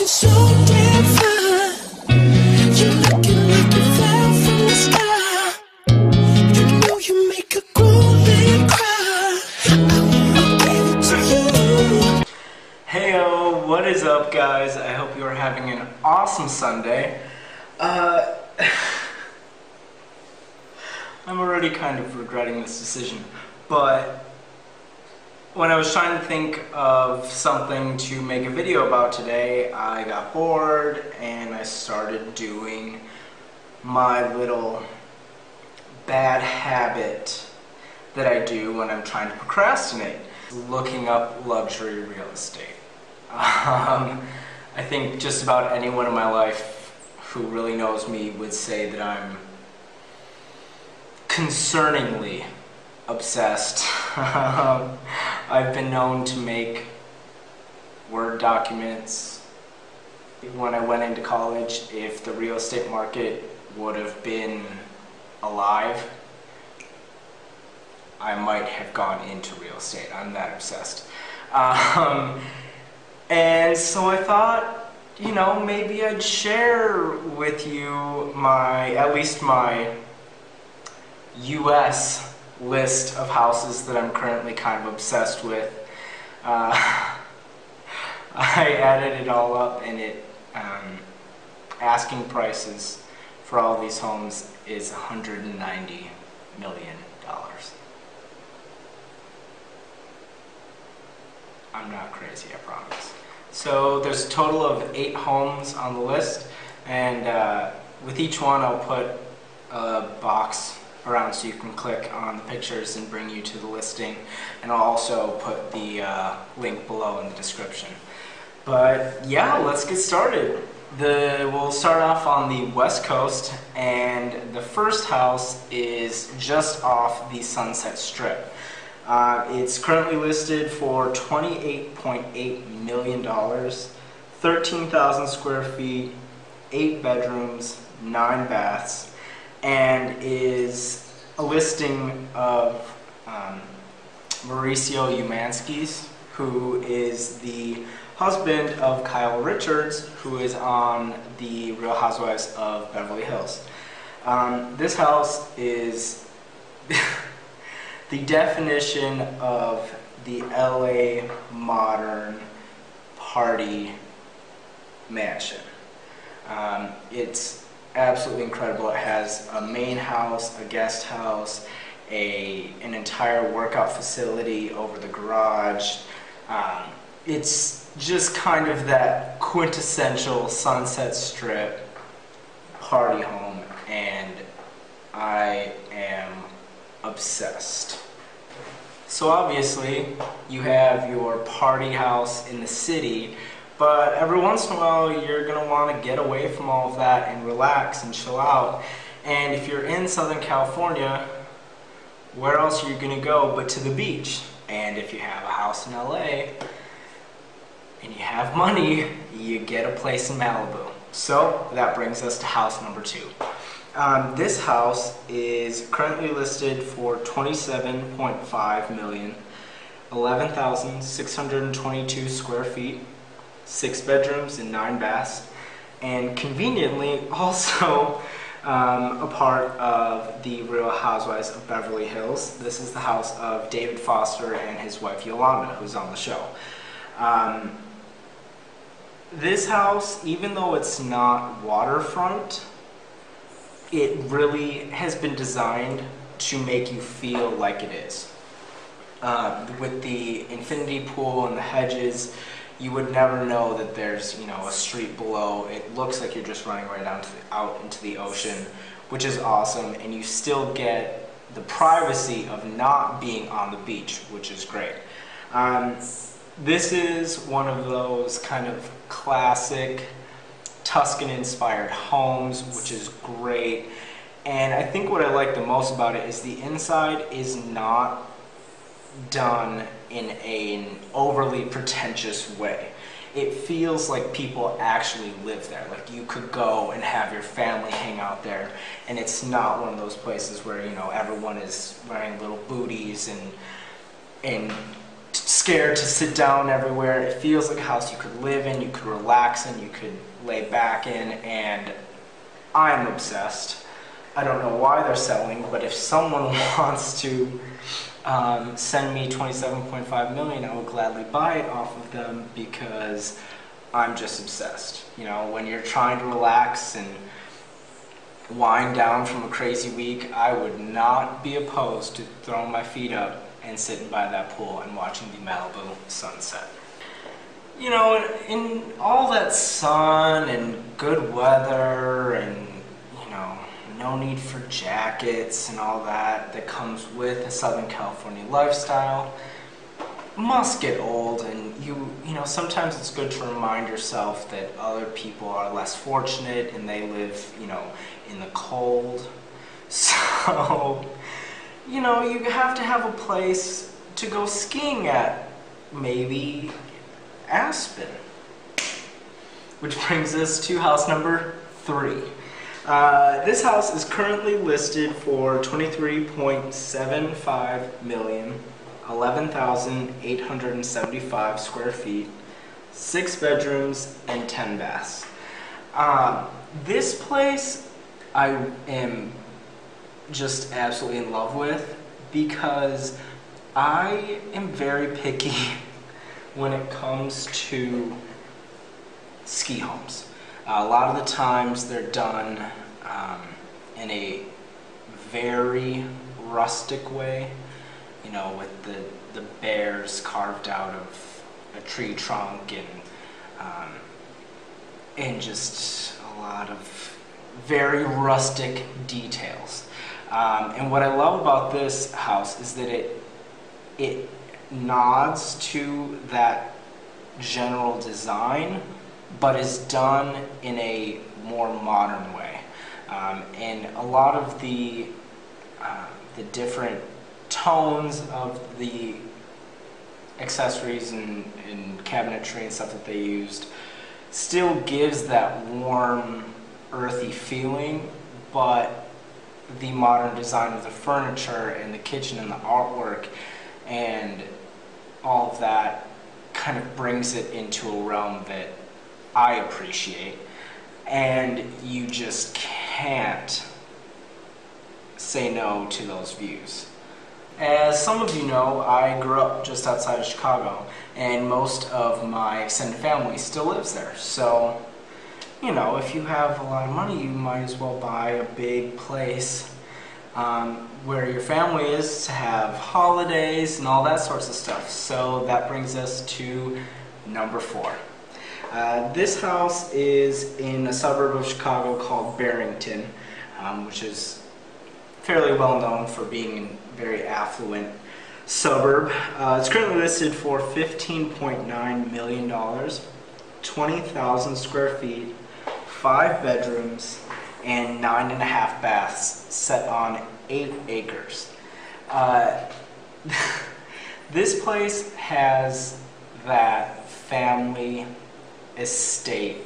so damn fine. You're looking like you fell from the sky. You know you make a grown man cry. I wanna give it to you. Heyo, what is up, guys? I hope you are having an awesome Sunday. I'm already kind of regretting this decision, but when I was trying to think of something to make a video about today, I got bored and I started doing my little bad habit that I do when I'm trying to procrastinate, looking up luxury real estate. I think just about anyone in my life who really knows me would say that I'm concerningly obsessed. I've been known to make Word documents. When I went into college, if the real estate market would have been alive, I might have gone into real estate. I'm that obsessed. And so I thought, you know, maybe I'd share with you at least my US list of houses that I'm currently kind of obsessed with. I added it all up, and asking prices for all these homes is $190 million. I'm not crazy, I promise. So there's a total of 8 homes on the list, and with each one I'll put a box around so you can click on the pictures and bring you to the listing, and I'll also put the link below in the description. But yeah, let's get started. We'll start off on the west coast, and the first house is just off the Sunset Strip. It's currently listed for $28.8 million, 13,000 square feet, 8 bedrooms, 9 baths, and is a listing of Mauricio Umansky's, who is the husband of Kyle Richards, who is on the Real Housewives of Beverly Hills. This house is the definition of the LA modern party mansion. It's absolutely incredible. It has a main house, a guest house, an entire workout facility over the garage. It's just kind of that quintessential Sunset Strip party home, and I am obsessed. So obviously you have your party house in the city, but every once in a while you're going to want to get away from all of that and relax and chill out. And if you're in Southern California, where else are you going to go but to the beach? And if you have a house in LA and you have money, you get a place in Malibu. So that brings us to house number 2. This house is currently listed for $27.5 million, 11,622 square feet, 6 bedrooms and 9 baths, and conveniently also a part of the Real Housewives of Beverly Hills. This is the house of David Foster and his wife Yolanda, who's on the show. This house, even though it's not waterfront, it really has been designed to make you feel like it is. With the infinity pool and the hedges, you would never know that there's, you know, a street below. It looks like you're just running right out into the ocean, which is awesome, and you still get the privacy of not being on the beach, which is great. This is one of those kind of classic Tuscan-inspired homes, which is great. And I think what I like the most about it is the inside is not done in an overly pretentious way. It feels like people actually live there. Like you could go and have your family hang out there, and it's not one of those places where, you know, everyone is wearing little booties and scared to sit down everywhere. It feels like a house you could live in, you could relax in, you could lay back in, and I'm obsessed. I don't know why they're selling, but if someone wants to send me $27.5 million, I would gladly buy it off of them because I'm just obsessed. You know, when you're trying to relax and wind down from a crazy week, I would not be opposed to throwing my feet up and sitting by that pool and watching the Malibu sunset. You know, in all that sun and good weather and, you know, no need for jackets and all that comes with a Southern California lifestyle must get old, and you know, sometimes it's good to remind yourself that other people are less fortunate and they live, you know, in the cold. So, you know, you have to have a place to go skiing at, maybe Aspen. Which brings us to house number 3. This house is currently listed for $23.75 million, 11,875 square feet, 6 bedrooms, and 10 baths. This place I am just absolutely in love with because I am very picky when it comes to ski homes. A lot of the times they're done in a very rustic way, you know, with the bears carved out of a tree trunk and just a lot of very rustic details. And what I love about this house is that it nods to that general design, but is done in a more modern way. And a lot of the different tones of the accessories and cabinetry and stuff that they used still gives that warm, earthy feeling, but the modern design of the furniture and the kitchen and the artwork and all of that kind of brings it into a realm that I appreciate, and you just can't say no to those views. As some of you know, I grew up just outside of Chicago, and most of my extended family still lives there. So, you know, if you have a lot of money, you might as well buy a big place where your family is to have holidays and all that sorts of stuff. So that brings us to number 4. This house is in a suburb of Chicago called Barrington, which is fairly well known for being a very affluent suburb. It's currently listed for $15.9 million, 20,000 square feet, 5 bedrooms, and 9.5 baths set on 8 acres. This place has that family estate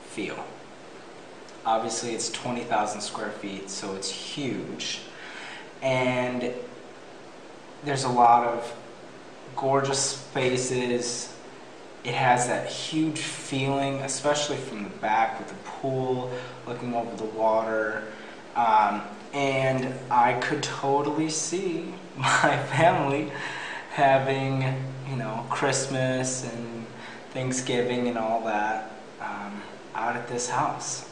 feel. Obviously it's 20,000 square feet, so it's huge, and there's a lot of gorgeous spaces. It has that huge feeling, especially from the back with the pool, looking over the water, and I could totally see my family having, you know, Christmas and Thanksgiving and all that out at this house.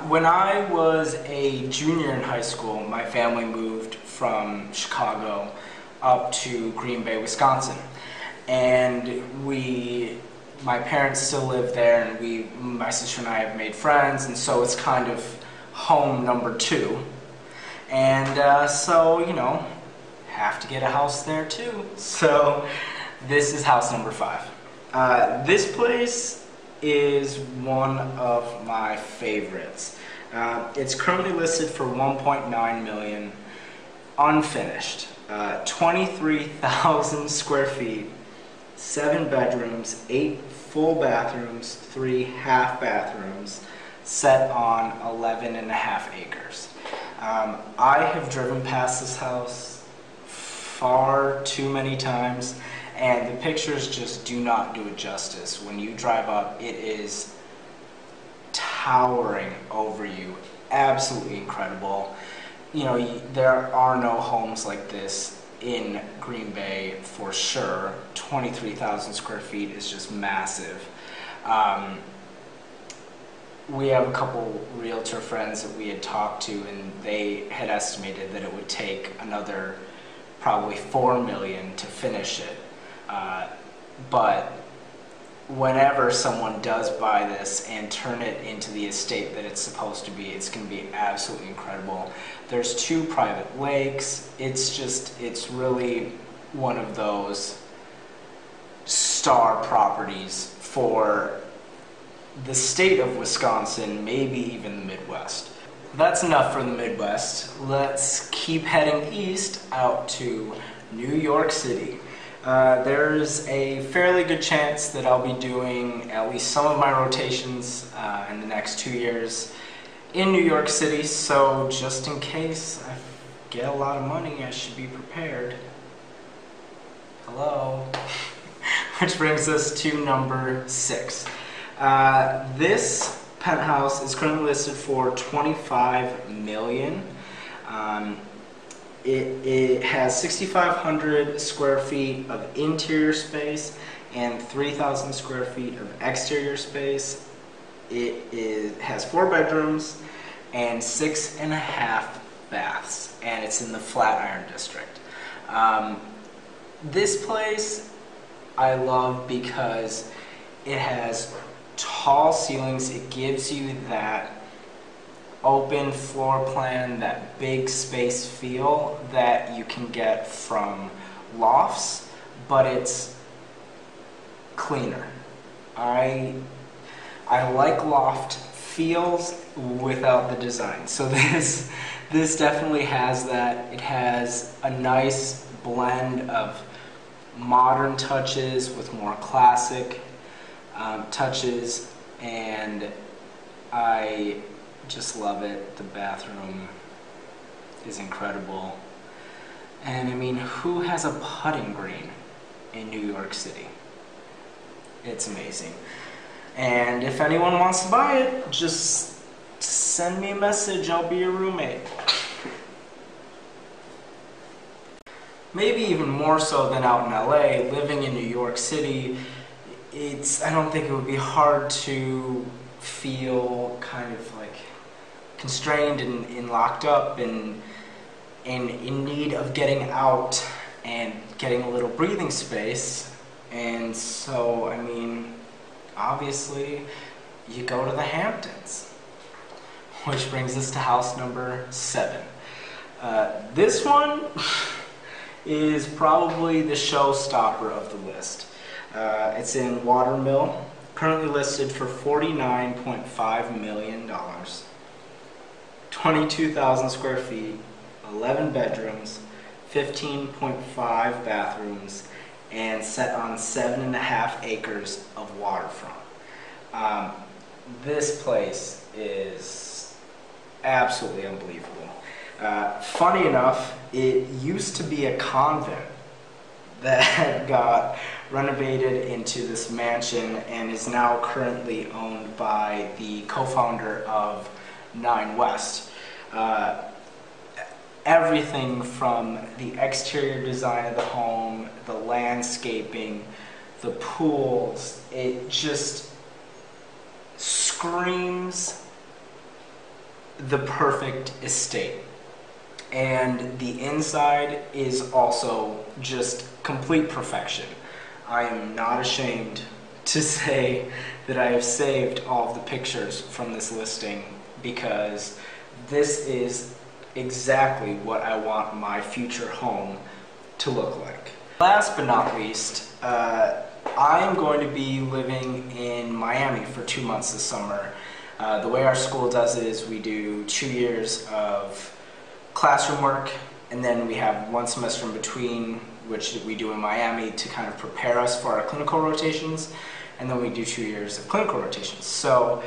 When I was a junior in high school, my family moved from Chicago up to Green Bay, Wisconsin. And my parents still live there, and my sister and I have made friends, and so it's kind of home number 2. And so, you know, have to get a house there too. So this is house number 5. This place is one of my favorites. It's currently listed for $1.9 million, unfinished, 23,000 square feet, 7 bedrooms, 8 full bathrooms, 3 half bathrooms, set on 11.5 acres. I have driven past this house far too many times, and the pictures just do not do it justice. When you drive up, it is towering over you, absolutely incredible. You know, there are no homes like this in Green Bay for sure. 23,000 square feet is just massive. We have a couple realtor friends that we had talked to, and they had estimated that it would take another probably $4 million to finish it. But whenever someone does buy this and turn it into the estate that it's supposed to be, it's going to be absolutely incredible. There's 2 private lakes. It's really one of those star properties for the state of Wisconsin, maybe even the Midwest. That's enough for the Midwest. Let's keep heading east out to New York City. There's a fairly good chance that I'll be doing at least some of my rotations in the next 2 years in New York City, so just in case I get a lot of money, I should be prepared. Hello. Which brings us to number 6. This penthouse is currently listed for $25 million. It has 6,500 square feet of interior space and 3,000 square feet of exterior space. It has 4 bedrooms and 6.5 baths, and it's in the Flatiron District. This place I love because it has tall ceilings. It gives you that open floor plan, that big space feel that you can get from lofts, but it's cleaner. I like loft feels without the design. So this definitely has that. It has a nice blend of modern touches with more classic touches, and I just love it. The bathroom is incredible. And I mean, who has a putting green in New York City? It's amazing. And if anyone wants to buy it, just send me a message. I'll be your roommate. Maybe even more so than out in LA, living in New York City, I don't think it would be hard to feel kind of like constrained and locked up and in need of getting out and getting a little breathing space. And so, I mean, obviously, you go to the Hamptons, which brings us to house number 7. This one is probably the showstopper of the list. It's in Watermill, currently listed for $49.5 million. 22,000 square feet, 11 bedrooms, 15.5 bathrooms, and set on 7.5 acres of waterfront. This place is absolutely unbelievable. Funny enough, it used to be a convent that got renovated into this mansion and is now currently owned by the co-founder of 9 West. Everything from the exterior design of the home, the landscaping, the pools, it just screams the perfect estate. And the inside is also just complete perfection. I am not ashamed to say that I have saved all of the pictures from this listing, because this is exactly what I want my future home to look like. Last but not least, I am going to be living in Miami for 2 months this summer. The way our school does it is we do 2 years of classroom work, and then we have 1 semester in between, which we do in Miami to kind of prepare us for our clinical rotations, and then we do 2 years of clinical rotations. So,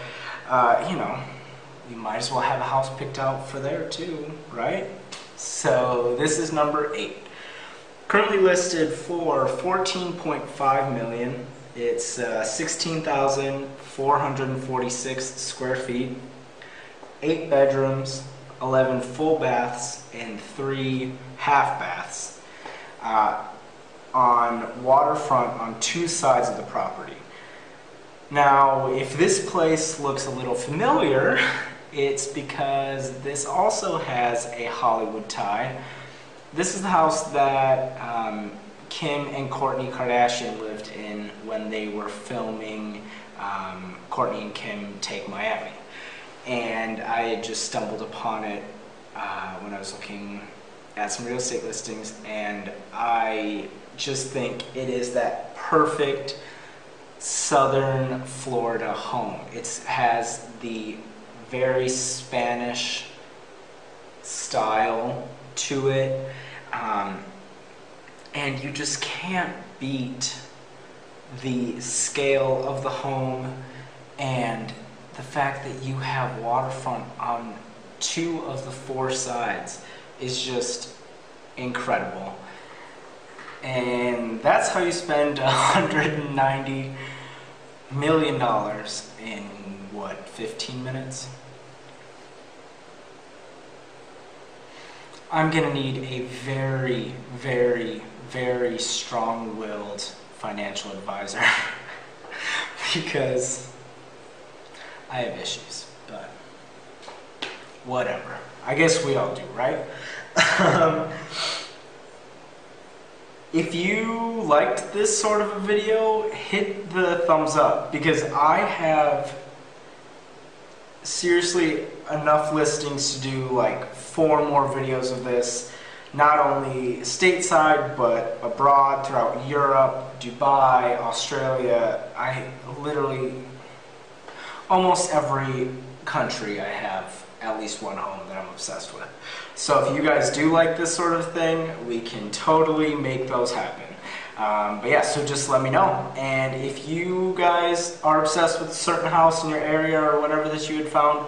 you know, you might as well have a house picked out for there too, right? So this is number 8. Currently listed for $14.5 million. It's 16,446 square feet, 8 bedrooms, 11 full baths, and 3 half baths on waterfront on 2 sides of the property. Now, if this place looks a little familiar, it's because this also has a Hollywood tie. This is the house that Kim and Kourtney Kardashian lived in when they were filming Kourtney and Kim Take Miami. And I had just stumbled upon it when I was looking at some real estate listings, and I just think it is that perfect southern Florida home. It has the very Spanish style to it, and you just can't beat the scale of the home and the fact that you have waterfront on 2 of the 4 sides is just incredible. And that's how you spend $190 million in, what, 15 minutes? I'm gonna need a very, very, very strong-willed financial advisor because I have issues, but whatever. I guess we all do, right? If you liked this sort of a video, hit the thumbs up, because I have seriously enough listings to do like 4 more videos of this, not only stateside but abroad throughout Europe, Dubai, Australia. I literally, almost every country I have at least one home that I'm obsessed with. So if you guys do like this sort of thing, we can totally make those happen. But yeah, so just let me know. And if you guys are obsessed with a certain house in your area or whatever that you had found,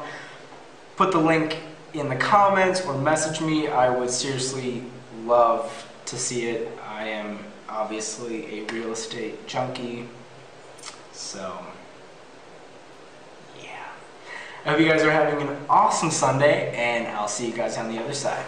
put the link in the comments or message me. I would seriously love to see it. I am obviously a real estate junkie, so yeah. I hope you guys are having an awesome Sunday, and I'll see you guys on the other side.